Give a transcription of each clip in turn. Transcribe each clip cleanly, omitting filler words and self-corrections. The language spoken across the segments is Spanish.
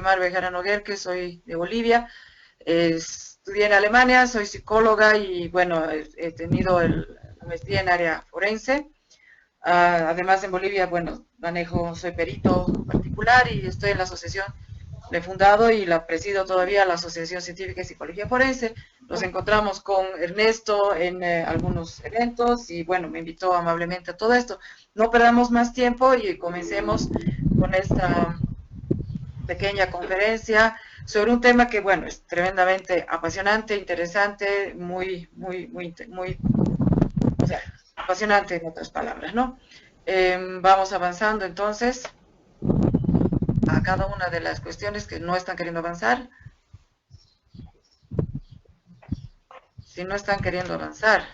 Mar Bejarano que soy de Bolivia. Estudié en Alemania, soy psicóloga y bueno, he tenido la maestría en área forense. Además en Bolivia, bueno, soy perito particular y estoy en la asociación, la he fundado y la presido todavía, la Asociación Científica de Psicología Forense. Nos encontramos con Ernesto en algunos eventos y bueno, me invitó amablemente a todo esto. No perdamos más tiempo y comencemos con esta pequeña conferencia sobre un tema que, bueno, es tremendamente apasionante, interesante, o sea, apasionante en otras palabras, ¿no? Vamos avanzando entonces a cada una de las cuestiones que no están queriendo avanzar. Si no están queriendo avanzar,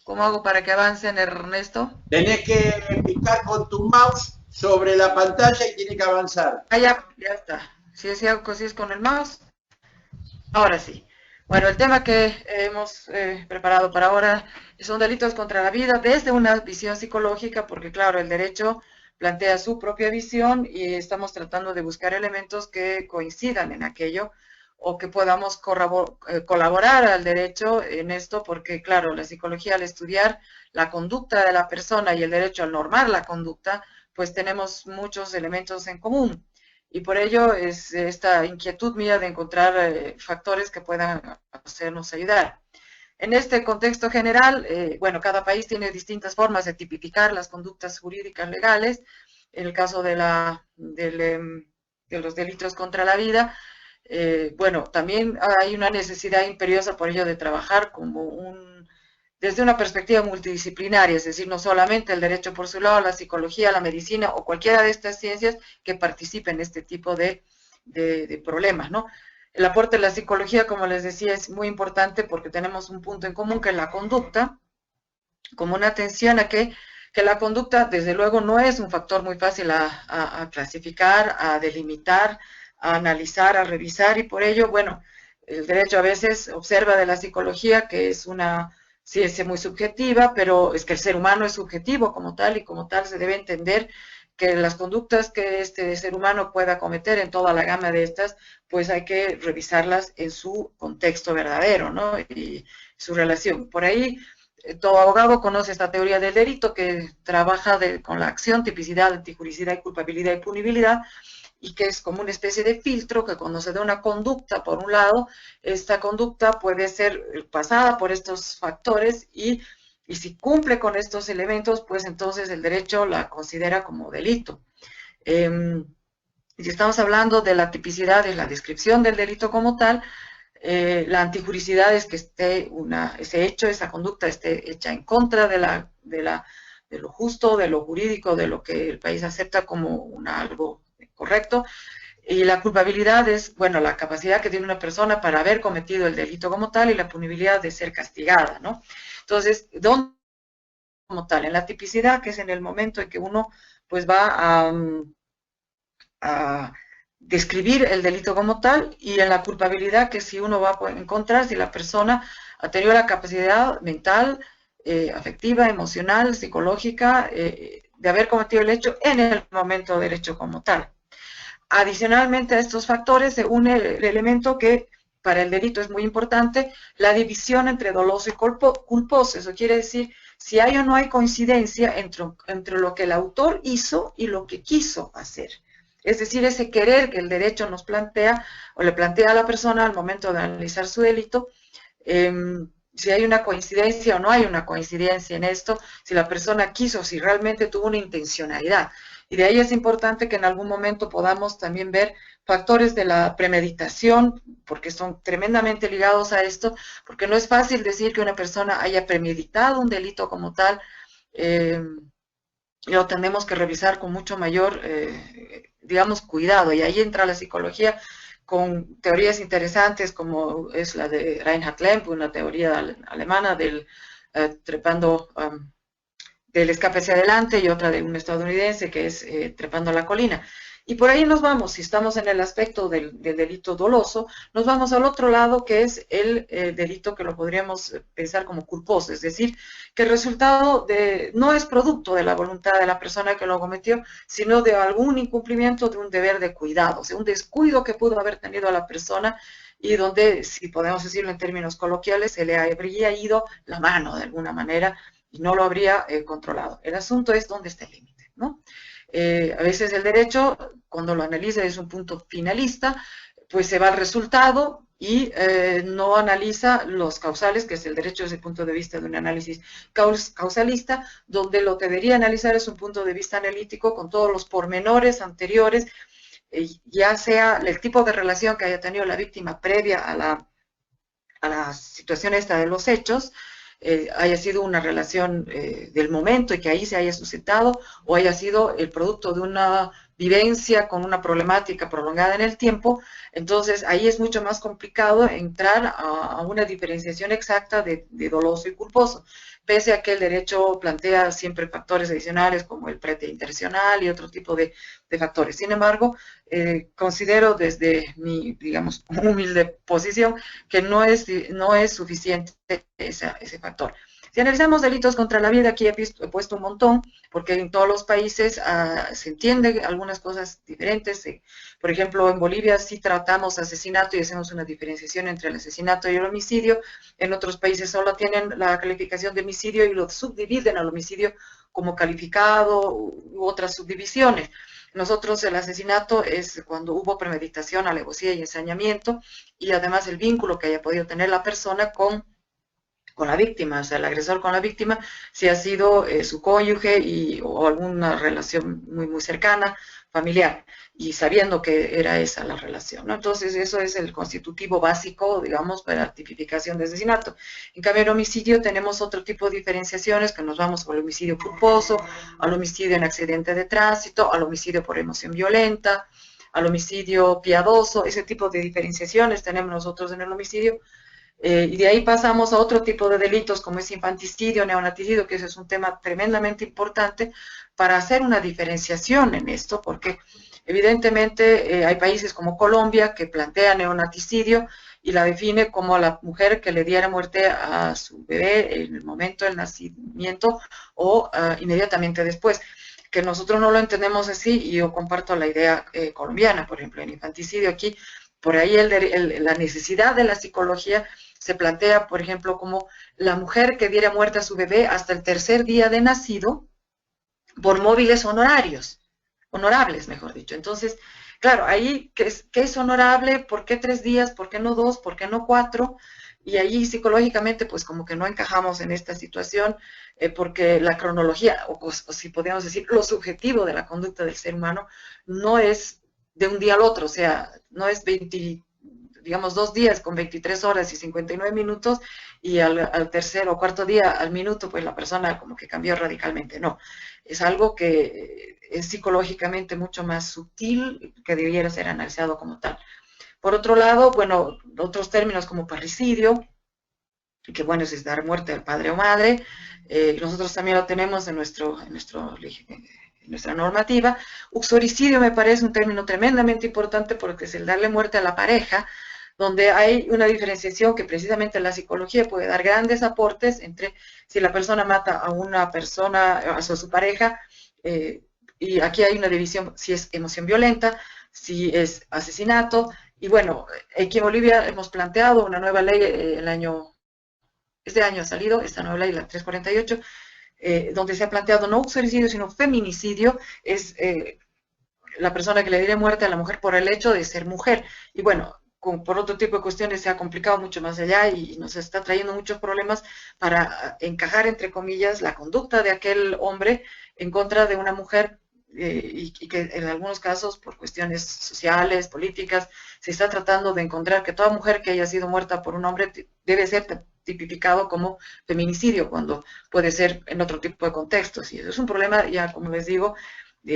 ¿cómo hago para que avancen, Ernesto? Tenés que picar con tu mouse sobre la pantalla y tiene que avanzar. Ya está. Si es algo así es con el mouse, ahora sí. Bueno, el tema que hemos preparado para ahora son delitos contra la vida desde una visión psicológica, porque claro, el derecho plantea su propia visión y estamos tratando de buscar elementos que coincidan en aquello o que podamos colaborar al derecho en esto, porque claro, la psicología al estudiar la conducta de la persona y el derecho al normar la conducta, pues tenemos muchos elementos en común. Y por ello es esta inquietud mía de encontrar factores que puedan hacernos ayudar. En este contexto general, bueno, cada país tiene distintas formas de tipificar las conductas jurídicas legales. En el caso de los delitos contra la vida, bueno, también hay una necesidad imperiosa por ello de trabajar desde una perspectiva multidisciplinaria, es decir, no solamente el derecho por su lado, la psicología, la medicina o cualquiera de estas ciencias que participen en este tipo de problemas, ¿no? El aporte de la psicología, como les decía, es muy importante porque tenemos un punto en común que es la conducta, como una atención a que la conducta, desde luego, no es un factor muy fácil a clasificar, a delimitar, a analizar, a revisar, y por ello, bueno, el derecho a veces observa de la psicología que es una ciencia muy subjetiva, pero es que el ser humano es subjetivo como tal, y como tal se debe entender que las conductas que este ser humano pueda cometer en toda la gama de estas, pues hay que revisarlas en su contexto verdadero, ¿no? Y su relación. Por ahí todo abogado conoce esta teoría del delito que trabaja con la acción, tipicidad, antijuricidad y culpabilidad y punibilidad, y que es como una especie de filtro que cuando se da una conducta, por un lado, esta conducta puede ser pasada por estos factores y si cumple con estos elementos, pues entonces el derecho la considera como delito. Si estamos hablando de la tipicidad, de la descripción del delito como tal, la antijuricidad es que ese hecho, esa conducta esté hecha en contra de lo justo, de lo jurídico, de lo que el país acepta como algo correcto. Y la culpabilidad es, bueno, la capacidad que tiene una persona para haber cometido el delito como tal y la punibilidad de ser castigada, ¿no? Entonces, ¿dónde como tal? En la tipicidad, que es en el momento en que uno pues va a describir el delito como tal, y en la culpabilidad, que si uno va a encontrar si la persona ha tenido la capacidad mental, afectiva, emocional, psicológica, de haber cometido el hecho en el momento del hecho como tal. Adicionalmente a estos factores se une el elemento que para el delito es muy importante, la división entre doloso y culposo. Eso quiere decir si hay o no hay coincidencia entre lo que el autor hizo y lo que quiso hacer. Es decir, ese querer que el derecho nos plantea o le plantea a la persona al momento de analizar su delito, si hay una coincidencia o no hay una coincidencia en esto, si la persona quiso, si realmente tuvo una intencionalidad. Y de ahí es importante que en algún momento podamos también ver factores de la premeditación, porque son tremendamente ligados a esto, porque no es fácil decir que una persona haya premeditado un delito como tal, lo tenemos que revisar con mucho mayor, digamos, cuidado. Y ahí entra la psicología con teorías interesantes como es la de Reinhard Lemp, una teoría alemana del trepando del escape hacia adelante y otra de un estadounidense que es trepando a la colina. Y por ahí nos vamos, si estamos en el aspecto del delito doloso, nos vamos al otro lado, que es el delito que lo podríamos pensar como culposo, es decir, que el resultado no es producto de la voluntad de la persona que lo cometió, sino de algún incumplimiento de un deber de cuidado, o sea, un descuido que pudo haber tenido la persona y donde, si podemos decirlo en términos coloquiales, se le habría ido la mano de alguna manera y no lo habría controlado. El asunto es dónde está el límite, ¿no? A veces el derecho, cuando lo analiza desde un punto finalista, pues se va al resultado y no analiza los causales, que es el derecho desde el punto de vista de un análisis causalista, donde lo que debería analizar es un punto de vista analítico con todos los pormenores anteriores, ya sea el tipo de relación que haya tenido la víctima previa a la situación esta de los hechos, haya sido una relación del momento y que ahí se haya suscitado, o haya sido el producto de una vivencia con una problemática prolongada en el tiempo. Entonces ahí es mucho más complicado entrar a una diferenciación exacta de doloso y culposo, pese a que el derecho plantea siempre factores adicionales como el preterintencional y otro tipo de factores. Sin embargo, considero desde mi, digamos, humilde posición que no es suficiente ese factor. Si analizamos delitos contra la vida, aquí he puesto un montón, porque en todos los países se entienden algunas cosas diferentes. Por ejemplo, en Bolivia sí tratamos asesinato y hacemos una diferenciación entre el asesinato y el homicidio. En otros países solo tienen la calificación de homicidio y lo subdividen al homicidio como calificado u otras subdivisiones. Nosotros el asesinato es cuando hubo premeditación, alevosía y ensañamiento, y además el vínculo que haya podido tener la persona con la víctima, o sea, el agresor con la víctima, si ha sido su cónyuge o alguna relación muy, muy cercana, familiar, y sabiendo que era esa la relación, ¿no? Entonces, eso es el constitutivo básico, digamos, para la tipificación de asesinato. En cambio, en homicidio tenemos otro tipo de diferenciaciones, que nos vamos al homicidio culposo, al homicidio en accidente de tránsito, al homicidio por emoción violenta, al homicidio piadoso, ese tipo de diferenciaciones tenemos nosotros en el homicidio. Y de ahí pasamos a otro tipo de delitos como es infanticidio, neonaticidio, que ese es un tema tremendamente importante para hacer una diferenciación en esto, porque evidentemente hay países como Colombia que plantea neonaticidio y la define como a la mujer que le diera muerte a su bebé en el momento del nacimiento o inmediatamente después, que nosotros no lo entendemos así, y yo comparto la idea colombiana. Por ejemplo, en infanticidio aquí, por ahí la necesidad de la psicología se plantea, por ejemplo, como la mujer que diera muerte a su bebé hasta el tercer día de nacido por móviles honorables, mejor dicho. Entonces, claro, ahí, ¿qué es honorable? ¿Por qué 3 días? ¿Por qué no 2? ¿Por qué no 4? Y ahí psicológicamente, pues como que no encajamos en esta situación, porque la cronología, o si podríamos decir, lo subjetivo de la conducta del ser humano, no es de un día al otro, o sea, no es 2 días con 23 horas y 59 minutos, y al tercer o cuarto día, al minuto, pues la persona como que cambió radicalmente. No, es algo que es psicológicamente mucho más sutil, que debiera ser analizado como tal. Por otro lado, bueno, otros términos como parricidio, que bueno, es dar muerte al padre o madre, nosotros también lo tenemos en nuestra normativa. Uxoricidio me parece un término tremendamente importante porque es el darle muerte a la pareja, donde hay una diferenciación que precisamente la psicología puede dar grandes aportes entre si la persona mata a una persona, a su pareja, y aquí hay una división si es emoción violenta, si es asesinato, y bueno, aquí en Bolivia hemos planteado una nueva ley este año ha salido esta nueva ley, la 348, donde se ha planteado no uxoricidio, sino feminicidio, es la persona que le diera muerte a la mujer por el hecho de ser mujer. Y bueno, por otro tipo de cuestiones se ha complicado mucho más allá y nos está trayendo muchos problemas para encajar, entre comillas, la conducta de aquel hombre en contra de una mujer, y que en algunos casos, por cuestiones sociales, políticas, se está tratando de encontrar que toda mujer que haya sido muerta por un hombre debe ser tipificado como feminicidio, cuando puede ser en otro tipo de contextos. Y eso es un problema, ya como les digo,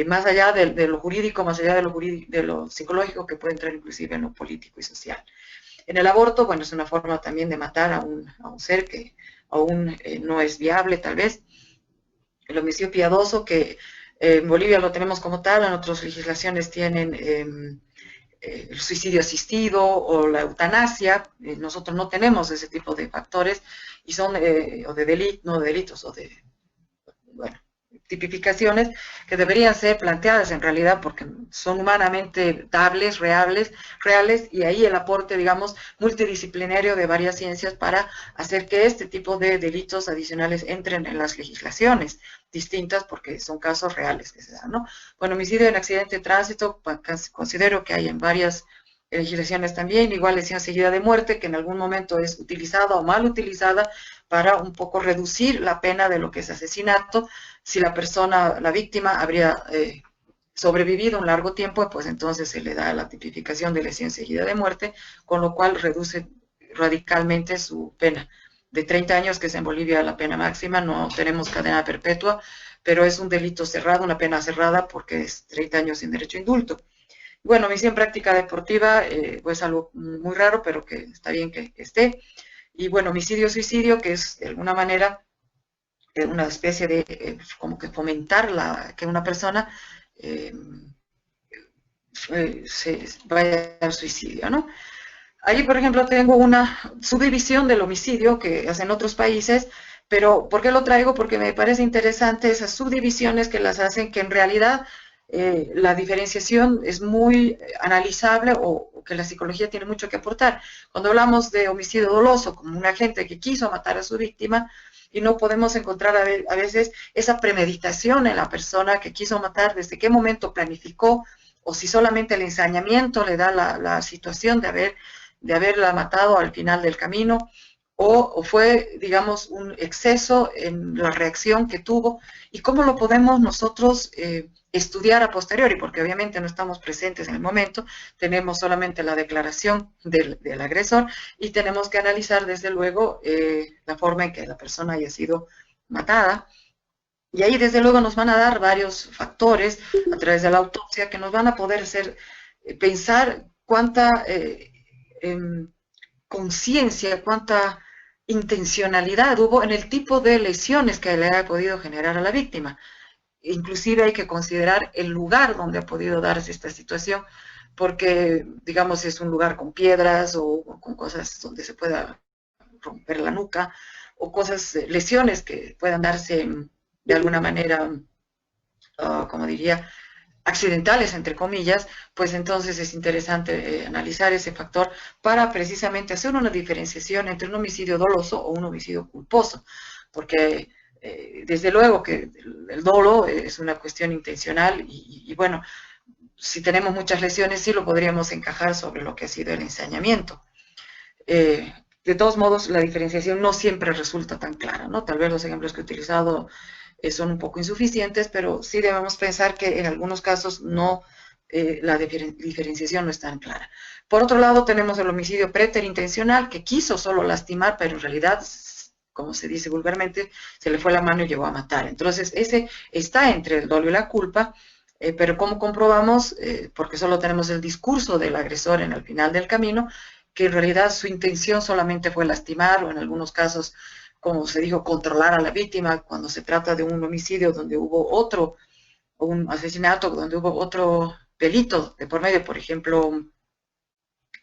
más allá de lo jurídico, más allá de lo psicológico, que puede entrar inclusive en lo político y social. En el aborto, bueno, es una forma también de matar a un ser que aún no es viable, tal vez. el homicidio piadoso, que en Bolivia lo tenemos como tal, en otras legislaciones tienen el suicidio asistido o la eutanasia. Nosotros no tenemos ese tipo de factores y son, o de delitos, no de delitos, o de, bueno, tipificaciones que deberían ser planteadas en realidad porque son humanamente dables, reales, y ahí el aporte, digamos, multidisciplinario de varias ciencias para hacer que este tipo de delitos adicionales entren en las legislaciones distintas porque son casos reales que se dan, ¿no? Bueno, homicidio en accidente de tránsito, considero que hay en varias legislaciones también, igual lesión seguida de muerte, que en algún momento es utilizada o mal utilizada para un poco reducir la pena de lo que es asesinato. Si la persona, la víctima, habría sobrevivido un largo tiempo, pues entonces se le da la tipificación de lesión seguida de muerte, con lo cual reduce radicalmente su pena. De 30 años, que es en Bolivia la pena máxima, no tenemos cadena perpetua, pero es un delito cerrado, una pena cerrada, porque es 30 años sin derecho a indulto. Bueno, misión práctica deportiva, pues algo muy raro, pero que está bien que esté. Y bueno, homicidio-suicidio, que es de alguna manera una especie de, como que fomentar que una persona se vaya al suicidio, ¿no? Ahí, por ejemplo, tengo una subdivisión del homicidio que hacen otros países, pero ¿por qué lo traigo? Porque me parece interesante esas subdivisiones que las hacen, que en realidad la diferenciación es muy analizable o que la psicología tiene mucho que aportar. Cuando hablamos de homicidio doloso, como un agente que quiso matar a su víctima, y no podemos encontrar a veces esa premeditación en la persona que quiso matar, desde qué momento planificó, o si solamente el ensañamiento le da la situación de haberla matado al final del camino, o fue, digamos, un exceso en la reacción que tuvo, y cómo lo podemos nosotros estudiar a posteriori, porque obviamente no estamos presentes en el momento, tenemos solamente la declaración del agresor, y tenemos que analizar desde luego la forma en que la persona haya sido matada. Y ahí desde luego nos van a dar varios factores a través de la autopsia que nos van a poder hacer pensar cuánta conciencia, cuánta intencionalidad hubo en el tipo de lesiones que le ha podido generar a la víctima. Inclusive hay que considerar el lugar donde ha podido darse esta situación, porque digamos es un lugar con piedras o con cosas donde se pueda romper la nuca, o cosas, lesiones que puedan darse de alguna manera, como diría, accidentales, entre comillas, pues entonces es interesante analizar ese factor para precisamente hacer una diferenciación entre un homicidio doloso o un homicidio culposo, porque desde luego que el dolo es una cuestión intencional y bueno, si tenemos muchas lesiones sí lo podríamos encajar sobre lo que ha sido el ensañamiento. De todos modos, la diferenciación no siempre resulta tan clara, ¿no? Tal vez los ejemplos que he utilizado son un poco insuficientes, pero sí debemos pensar que en algunos casos no, la diferenciación no es tan clara. Por otro lado, tenemos el homicidio preterintencional, que quiso solo lastimar, pero en realidad, como se dice vulgarmente, se le fue la mano y llegó a matar. Entonces, ese está entre el dolo y la culpa, pero ¿cómo comprobamos? Porque solo tenemos el discurso del agresor en el final del camino, que en realidad su intención solamente fue lastimar, o en algunos casos, como se dijo, controlar a la víctima, cuando se trata de un homicidio donde hubo otro, o un asesinato donde hubo otro delito de por medio, por ejemplo,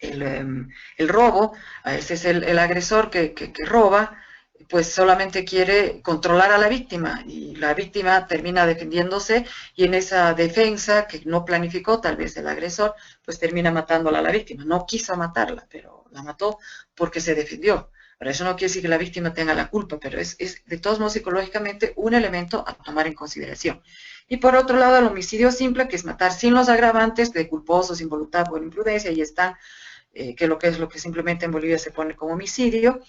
el robo. Ese es el agresor que roba, pues solamente quiere controlar a la víctima, y la víctima termina defendiéndose, y en esa defensa que no planificó tal vez el agresor, pues termina matándola a la víctima. No quiso matarla, pero la mató porque se defendió. Ahora, eso no quiere decir que la víctima tenga la culpa, pero es de todos modos psicológicamente un elemento a tomar en consideración. Y por otro lado, el homicidio simple, que es matar sin los agravantes de culposo, sin voluntad o imprudencia, y están, que es lo que simplemente en Bolivia se pone como homicidio,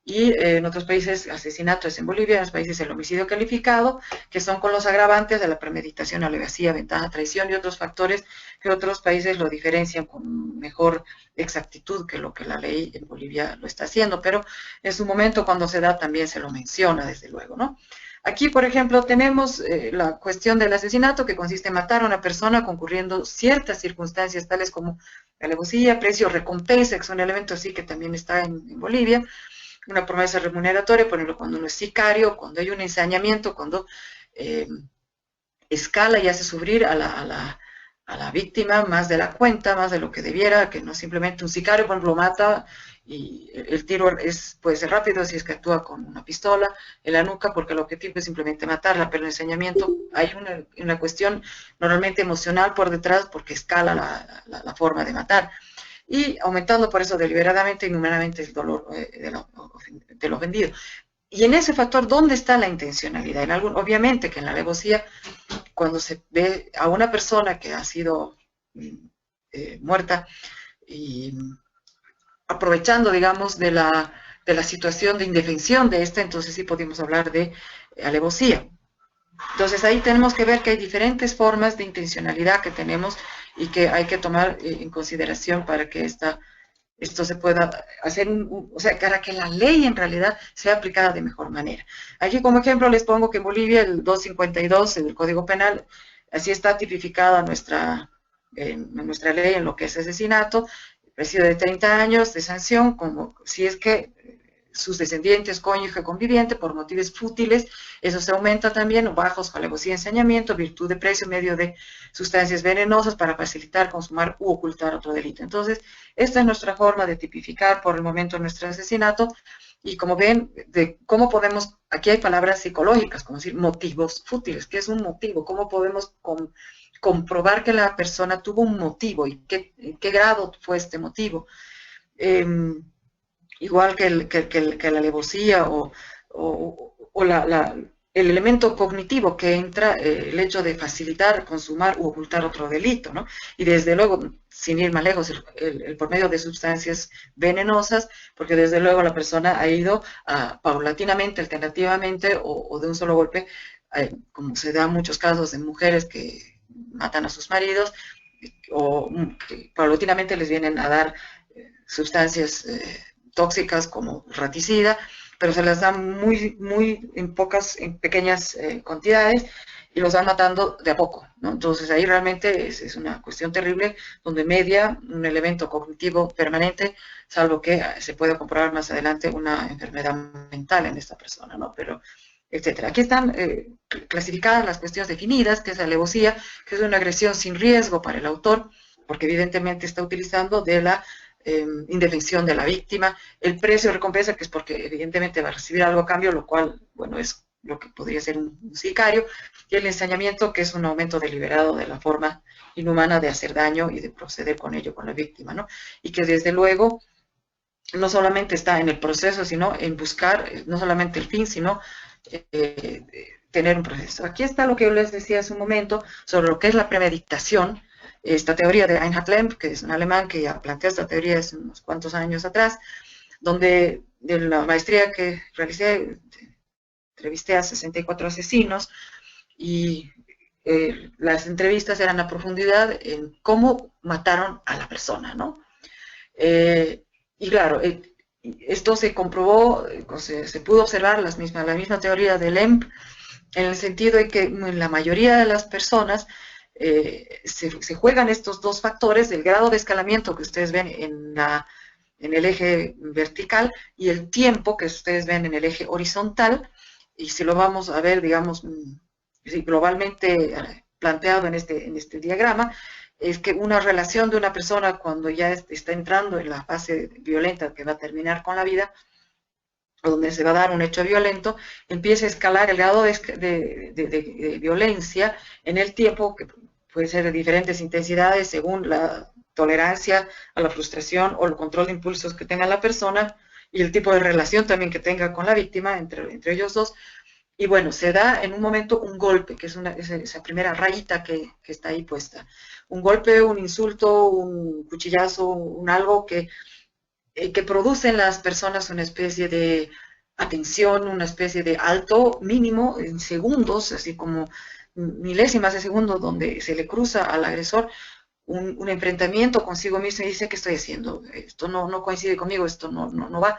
y en otros países asesinato es en Bolivia, en otros países el homicidio calificado, que son con los agravantes de la premeditación, alevosía, ventaja, traición y otros factores que otros países lo diferencian con mejor exactitud que lo que la ley en Bolivia lo está haciendo, pero en su momento cuando se da también se lo menciona, desde luego, ¿no? Aquí, por ejemplo, tenemos la cuestión del asesinato, que consiste en matar a una persona concurriendo ciertas circunstancias tales como alevosía, precio, recompensa, que es un elemento así que también está en Bolivia, una promesa remuneratoria, por ejemplo, cuando uno es sicario, cuando hay un ensañamiento, cuando escala y hace sufrir a la víctima más de la cuenta, más de lo que debiera, que no simplemente un sicario, por ejemplo, lo mata y el tiro puede ser rápido si es que actúa con una pistola en la nuca, porque el objetivo es simplemente matarla, pero en el ensañamiento hay una cuestión normalmente emocional por detrás, porque escala la forma de matar, y aumentando por eso deliberadamente, inhumanamente el dolor del ofendido. Y en ese factor, ¿dónde está la intencionalidad? Obviamente que en la alevosía, cuando se ve a una persona que ha sido muerta y aprovechando, digamos, de la situación de indefensión de esta, entonces sí podemos hablar de alevosía. Entonces ahí tenemos que ver que hay diferentes formas de intencionalidad que tenemos y que hay que tomar en consideración para que esto se pueda hacer, o sea, para que la ley en realidad sea aplicada de mejor manera. Aquí como ejemplo les pongo que en Bolivia el 252 del Código Penal, así está tipificada nuestra ley en lo que es asesinato, recibe de 30 años de sanción, como si es que sus descendientes, cónyuge, conviviente, por motivos fútiles, eso se aumenta también, bajos, alevosía, ensañamiento, virtud de precio, medio de sustancias venenosas para facilitar, consumar u ocultar otro delito. Entonces, esta es nuestra forma de tipificar por el momento nuestro asesinato, y como ven, de cómo podemos, aquí hay palabras psicológicas, como decir motivos fútiles, ¿qué es un motivo? ¿Cómo podemos comprobar que la persona tuvo un motivo y en qué grado fue este motivo? Igual que la alevosía o el elemento cognitivo que entra, el hecho de facilitar, consumar u ocultar otro delito, ¿no? Y desde luego, sin ir más lejos, el por medio de sustancias venenosas, porque desde luego la persona ha ido paulatinamente, alternativamente o de un solo golpe, como se da en muchos casos de mujeres que matan a sus maridos, o que paulatinamente les vienen a dar sustancias tóxicas como raticida, pero se las dan muy en pequeñas cantidades y los van matando de a poco, ¿no? Entonces ahí realmente es una cuestión terrible donde media un elemento cognitivo permanente, salvo que se pueda comprobar más adelante una enfermedad mental en esta persona, ¿no? Pero etcétera. Aquí están clasificadas las cuestiones definidas, que es la alevosía, que es una agresión sin riesgo para el autor, porque evidentemente está utilizando de la indefensión de la víctima, el precio de recompensa, que es porque evidentemente va a recibir algo a cambio, lo cual, bueno, es lo que podría ser un sicario, y el ensañamiento, que es un aumento deliberado de la forma inhumana de hacer daño y de proceder con ello con la víctima, ¿no? Y que desde luego no solamente está en el proceso, sino en buscar no solamente el fin, sino tener un proceso. Aquí está lo que yo les decía hace un momento sobre lo que es la premeditación, esta teoría de Reinhard Lemp, que es un alemán que ya planteó esta teoría hace unos cuantos años atrás, donde de la maestría que realicé, entrevisté a 64 asesinos y las entrevistas eran a profundidad en cómo mataron a la persona, ¿no? Y claro, esto se comprobó, se pudo observar la misma teoría de Lemp, en el sentido de que en la mayoría de las personas se juegan estos dos factores, el grado de escalamiento que ustedes ven en el eje vertical y el tiempo que ustedes ven en el eje horizontal, y si lo vamos a ver, digamos, globalmente planteado en este diagrama, es que una relación de una persona cuando ya está entrando en la fase violenta que va a terminar con la vida, donde se va a dar un hecho violento, empieza a escalar el grado de violencia en el tiempo, que puede ser de diferentes intensidades según la tolerancia a la frustración o el control de impulsos que tenga la persona y el tipo de relación también que tenga con la víctima, entre ellos dos. Y bueno, se da en un momento un golpe, que es esa primera rayita que está ahí puesta. Un golpe, un insulto, un cuchillazo, un algo que produce en las personas una especie de atención, una especie de alto mínimo en segundos, así como milésimas de segundo, donde se le cruza al agresor un enfrentamiento consigo mismo y dice, ¿qué estoy haciendo? Esto no coincide conmigo, esto no va.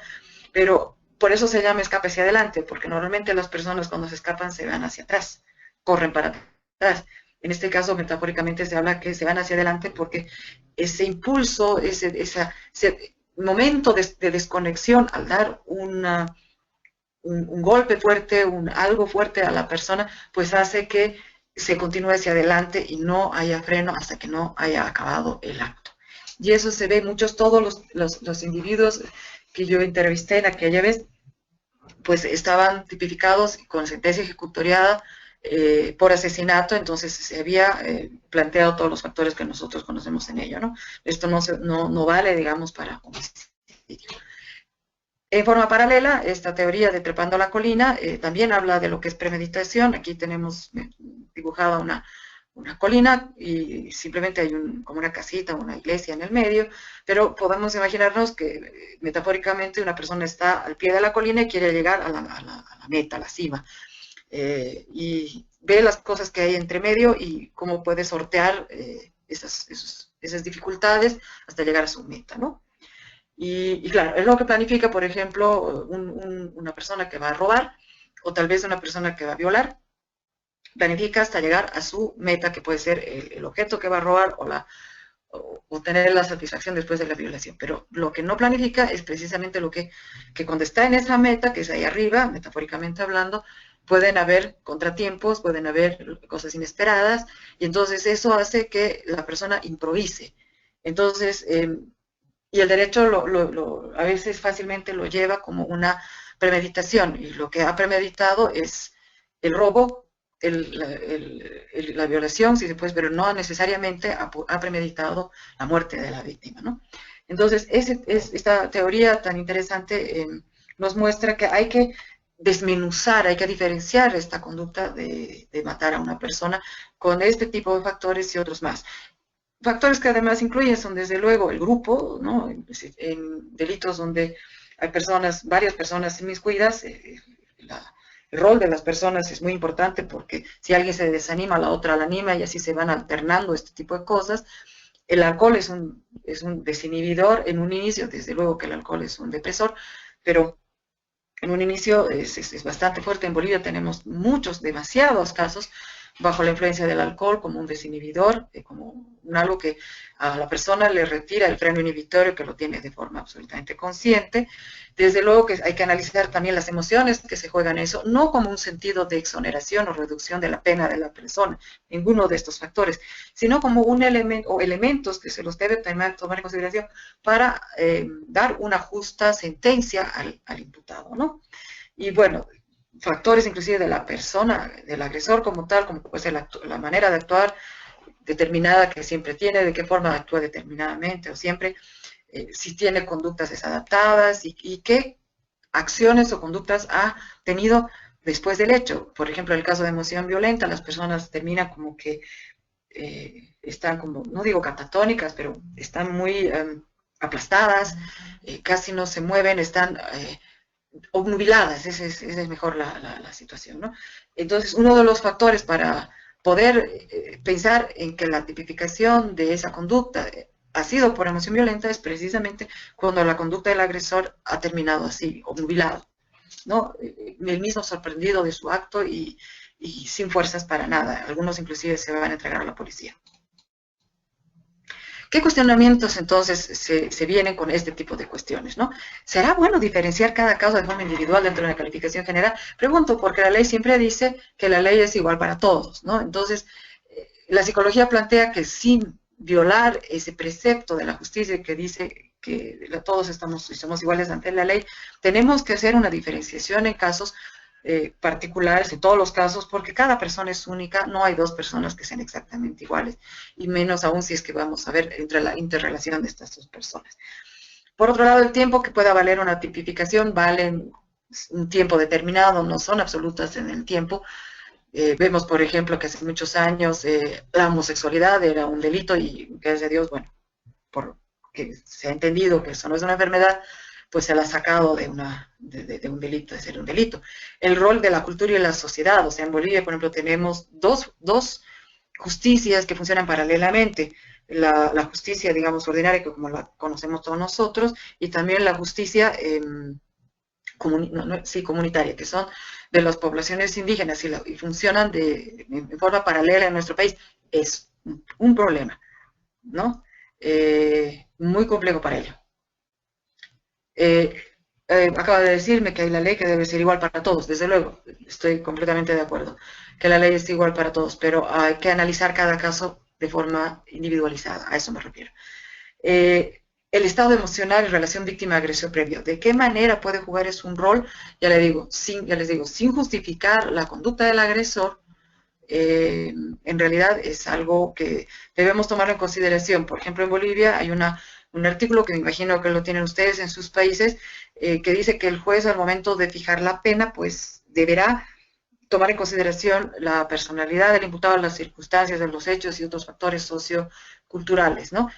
Pero por eso se llama escape hacia adelante, porque normalmente las personas cuando se escapan se van hacia atrás, corren para atrás. En este caso, metafóricamente, se habla que se van hacia adelante porque ese impulso, ese momento de desconexión al dar un golpe fuerte, algo fuerte a la persona, pues hace que se continúe hacia adelante y no haya freno hasta que no haya acabado el acto. Y eso se ve muchos, todos los individuos que yo entrevisté en aquella vez, pues estaban tipificados con sentencia ejecutoriada por asesinato, entonces se había planteado todos los factores que nosotros conocemos en ello, ¿no? Esto no vale, digamos, para homicidio. En forma paralela, esta teoría de trepando la colina también habla de lo que es premeditación. Aquí tenemos dibujada una colina y simplemente hay como una casita, una iglesia en el medio, pero podemos imaginarnos que metafóricamente una persona está al pie de la colina y quiere llegar a la meta, a la cima, y ve las cosas que hay entre medio y cómo puede sortear esas dificultades hasta llegar a su meta, ¿no? Y claro, es lo que planifica, por ejemplo, una persona que va a robar o tal vez una persona que va a violar, planifica hasta llegar a su meta, que puede ser el objeto que va a robar o tener la satisfacción después de la violación. Pero lo que no planifica es precisamente lo que cuando está en esa meta, que es ahí arriba, metafóricamente hablando, pueden haber contratiempos, pueden haber cosas inesperadas, y entonces eso hace que la persona improvise. Entonces, y el derecho a veces fácilmente lo lleva como una premeditación, y lo que ha premeditado es el robo, la violación, si se puede, pero no necesariamente ha premeditado la muerte de la víctima, ¿no? Entonces, esta teoría tan interesante nos muestra que hay que desmenuzar, hay que diferenciar esta conducta de matar a una persona con este tipo de factores y otros más. Factores que además incluyen son desde luego el grupo, ¿no? En delitos donde hay varias personas inmiscuidas, el rol de las personas es muy importante porque si alguien se desanima, la otra la anima y así se van alternando este tipo de cosas. El alcohol es un desinhibidor en un inicio, desde luego que el alcohol es un depresor, pero en un inicio es bastante fuerte. En Bolivia tenemos demasiados casos bajo la influencia del alcohol como un desinhibidor, como algo que a la persona le retira el freno inhibitorio, que lo tiene de forma absolutamente consciente. Desde luego que hay que analizar también las emociones que se juegan en eso, no como un sentido de exoneración o reducción de la pena de la persona, ninguno de estos factores, sino como un elemento o elementos que se los debe tomar en consideración para dar una justa sentencia al imputado, ¿no? Y bueno, factores inclusive de la persona, del agresor como tal, como puede ser la manera de actuar determinada que siempre tiene, de qué forma actúa determinadamente o siempre, si tiene conductas desadaptadas y qué acciones o conductas ha tenido después del hecho. Por ejemplo, en el caso de emoción violenta, las personas terminan como que están como, no digo catatónicas, pero están muy aplastadas, casi no se mueven, están obnubiladas, esa es mejor la situación, ¿no? Entonces, uno de los factores para poder pensar en que la tipificación de esa conducta ha sido por emoción violenta es precisamente cuando la conducta del agresor ha terminado así, obnubilado, ¿no? El mismo sorprendido de su acto y sin fuerzas para nada. Algunos inclusive se van a entregar a la policía. ¿Qué cuestionamientos entonces se vienen con este tipo de cuestiones, ¿no? ¿Será bueno diferenciar cada caso de forma individual dentro de la calificación general? Pregunto, porque la ley siempre dice que la ley es igual para todos, ¿no? Entonces, la psicología plantea que sin violar ese precepto de la justicia que dice que todos somos iguales ante la ley, tenemos que hacer una diferenciación en casos particulares, en todos los casos, porque cada persona es única, no hay dos personas que sean exactamente iguales, y menos aún si es que vamos a ver entre la interrelación de estas dos personas. Por otro lado, el tiempo que pueda valer una tipificación vale un tiempo determinado, no son absolutas en el tiempo. Vemos, por ejemplo, que hace muchos años la homosexualidad era un delito y, gracias a Dios, bueno, porque se ha entendido que eso no es una enfermedad, pues se la ha sacado de un delito, de ser un delito. El rol de la cultura y la sociedad, o sea, en Bolivia, por ejemplo, tenemos dos justicias que funcionan paralelamente. La justicia, digamos, ordinaria, que como la conocemos todos nosotros, y también la justicia comunitaria, que son de las poblaciones indígenas y funcionan en forma paralela en nuestro país. Es un problema, ¿no? Muy complejo para ello. acaba de decirme que hay la ley que debe ser igual para todos, desde luego, estoy completamente de acuerdo, que la ley es igual para todos, pero hay que analizar cada caso de forma individualizada, a eso me refiero. El estado emocional en relación víctima-agresor previo, ¿de qué manera puede jugar es un rol? Ya les digo, sin justificar la conducta del agresor, en realidad es algo que debemos tomar en consideración. Por ejemplo, en Bolivia hay un artículo que me imagino que lo tienen ustedes en sus países, que dice que el juez al momento de fijar la pena, pues deberá tomar en consideración la personalidad del imputado, las circunstancias de los hechos y otros factores socioculturales, ¿no?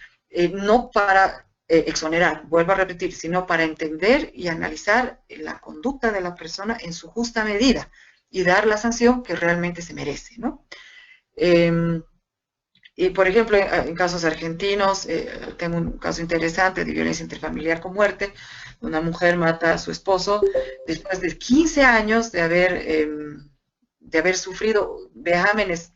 No para exonerar, vuelvo a repetir, sino para entender y analizar la conducta de la persona en su justa medida y dar la sanción que realmente se merece, ¿no? Y por ejemplo, en casos argentinos, tengo un caso interesante de violencia intrafamiliar con muerte. Una mujer mata a su esposo después de 15 años de haber sufrido vejámenes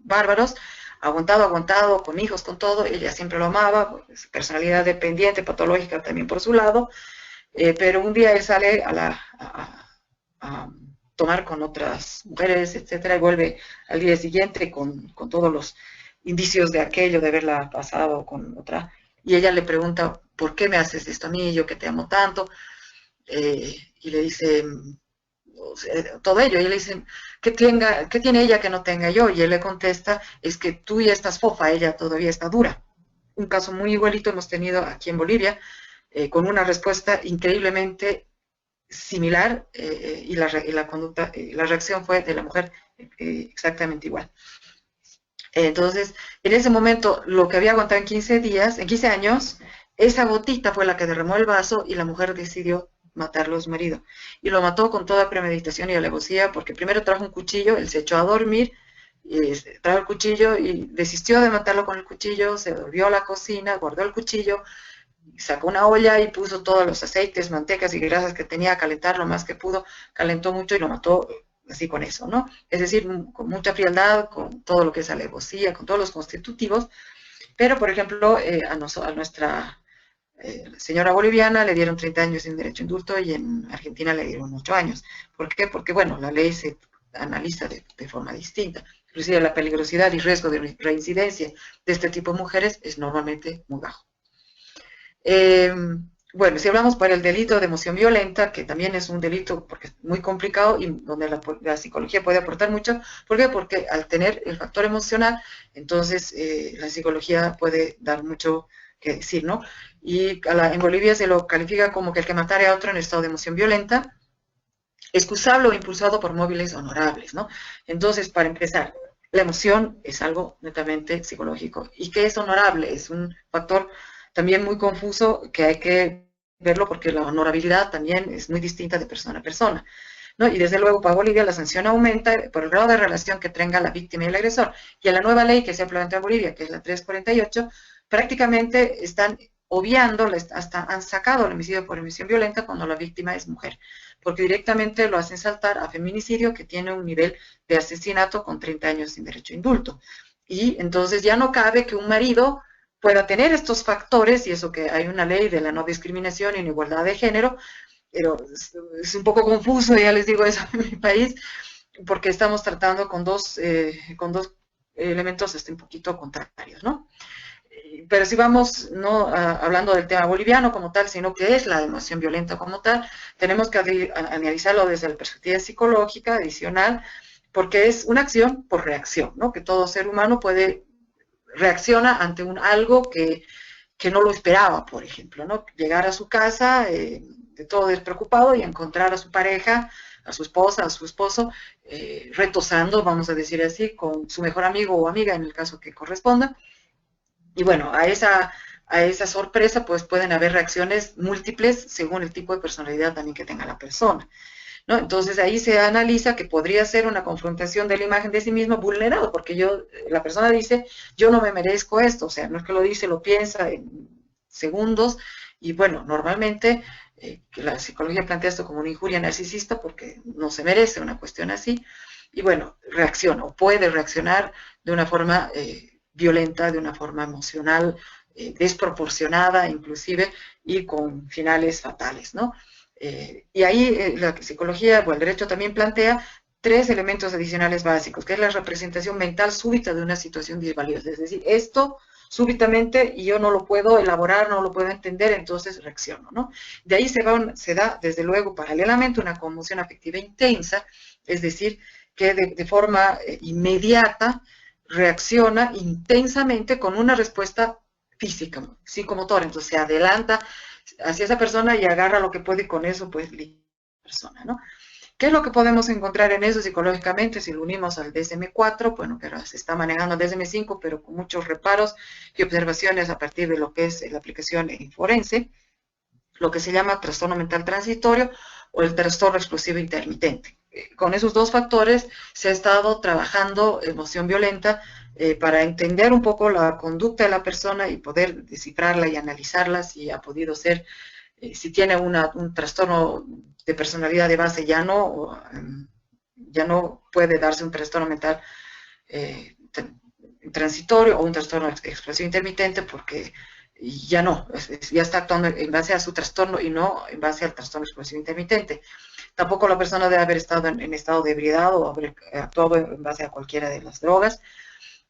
bárbaros, aguantado, con hijos, con todo. Ella siempre lo amaba, pues, personalidad dependiente, patológica también por su lado, pero un día él sale a tomar con otras mujeres, etcétera, y vuelve al día siguiente con todos los indicios de aquello, de haberla pasado con otra, y ella le pregunta, ¿por qué me haces esto a mí, yo que te amo tanto? Y le dice, o sea, todo ello, y él le dice, ¿qué tiene ella que no tenga yo? Y él le contesta, es que tú ya estás fofa, ella todavía está dura. Un caso muy igualito hemos tenido aquí en Bolivia, con una respuesta increíblemente similar, y la conducta, la reacción fue de la mujer exactamente igual. Entonces, en ese momento, lo que había aguantado en 15 días, en 15 años, esa gotita fue la que derramó el vaso y la mujer decidió matarlo a su marido. Y lo mató con toda premeditación y alevosía, porque primero trajo un cuchillo, él se echó a dormir, y trajo el cuchillo y desistió de matarlo con el cuchillo, se volvió a la cocina, guardó el cuchillo, sacó una olla y puso todos los aceites, mantecas y grasas que tenía a calentar lo más que pudo, calentó mucho y lo mató así con eso, ¿no? Es decir, con mucha frialdad, con todo lo que es alevosía, con todos los constitutivos, pero por ejemplo, a nuestra señora boliviana le dieron 30 años sin derecho a indulto y en Argentina le dieron 8 años. ¿Por qué? Porque, bueno, la ley se analiza de forma distinta. Inclusive la peligrosidad y riesgo de reincidencia de este tipo de mujeres es normalmente muy bajo. Eh, bueno, si hablamos para el delito de emoción violenta, que también es un delito porque es muy complicado y donde la psicología puede aportar mucho. ¿Por qué? Porque al tener el factor emocional, entonces la psicología puede dar mucho que decir, ¿no? Y en Bolivia se lo califica como que el que matare a otro en estado de emoción violenta, excusable o impulsado por móviles honorables, ¿no? Entonces, para empezar, la emoción es algo netamente psicológico. ¿Y qué es honorable? Es un factor también muy confuso que hay que verlo porque la honorabilidad también es muy distinta de persona a persona, ¿no? Y desde luego para Bolivia la sanción aumenta por el grado de relación que tenga la víctima y el agresor. Y en la nueva ley que se ha planteado en Bolivia, que es la 348, prácticamente están obviando, hasta han sacado el homicidio por omisión violenta cuando la víctima es mujer, porque directamente lo hacen saltar a feminicidio, que tiene un nivel de asesinato con 30 años sin derecho a indulto. Y entonces ya no cabe que un marido pueda tener estos factores, y eso que hay una ley de la no discriminación y en igualdad de género, pero es un poco confuso, ya les digo eso en mi país, porque estamos tratando con dos elementos un poquito contrarios, ¿no? Pero si vamos no hablando del tema boliviano como tal, sino que es la emoción violenta como tal, tenemos que analizarlo desde la perspectiva psicológica adicional, porque es una acción por reacción, ¿no? Que todo ser humano reacciona ante algo que no lo esperaba, por ejemplo, ¿no? Llegar a su casa de todo despreocupado y encontrar a su pareja, a su esposa, a su esposo, retosando, vamos a decir así, con su mejor amigo o amiga en el caso que corresponda. Y bueno, a esa sorpresa pues pueden haber reacciones múltiples según el tipo de personalidad también que tenga la persona, ¿no? Entonces ahí se analiza que podría ser una confrontación de la imagen de sí mismo vulnerado, porque la persona dice, yo no me merezco esto, o sea, no es que lo dice, lo piensa en segundos, y bueno, normalmente que la psicología plantea esto como una injuria narcisista porque no se merece una cuestión así, y bueno, reacciona o puede reaccionar de una forma violenta, de una forma emocional, desproporcionada inclusive, y con finales fatales, ¿no? Y ahí la psicología o el derecho también plantea tres elementos adicionales básicos, que es la representación mental súbita de una situación disvaliosa. Es decir, esto súbitamente y yo no lo puedo elaborar, no lo puedo entender, entonces reacciono, ¿no? De ahí se da, desde luego, paralelamente una conmoción afectiva intensa, es decir, que de forma inmediata reacciona intensamente con una respuesta física, psicomotora, entonces se adelanta hacia esa persona y agarra lo que puede y con eso pues la persona, ¿no? ¿Qué es lo que podemos encontrar en eso psicológicamente? Si lo unimos al DSM-4, bueno, pero se está manejando el DSM-5, pero con muchos reparos y observaciones a partir de lo que es la aplicación en forense, lo que se llama trastorno mental transitorio o el trastorno explosivo intermitente. Con esos dos factores se ha estado trabajando emoción violenta para entender un poco la conducta de la persona y poder descifrarla y analizarla si ha podido ser, si tiene un trastorno de personalidad de base ya no puede darse un trastorno mental eh, transitorio o un trastorno explosivo intermitente porque ya no, ya está actuando en base a su trastorno y no en base al trastorno explosivo intermitente. Tampoco la persona debe haber estado en estado de ebriedad o haber actuado en base a cualquiera de las drogas.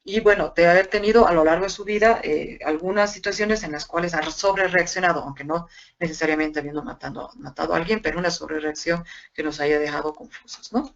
Y bueno, de haber tenido a lo largo de su vida algunas situaciones en las cuales ha sobre reaccionado, aunque no necesariamente habiendo matado a alguien, pero una sobre reacción que nos haya dejado confusos, ¿no?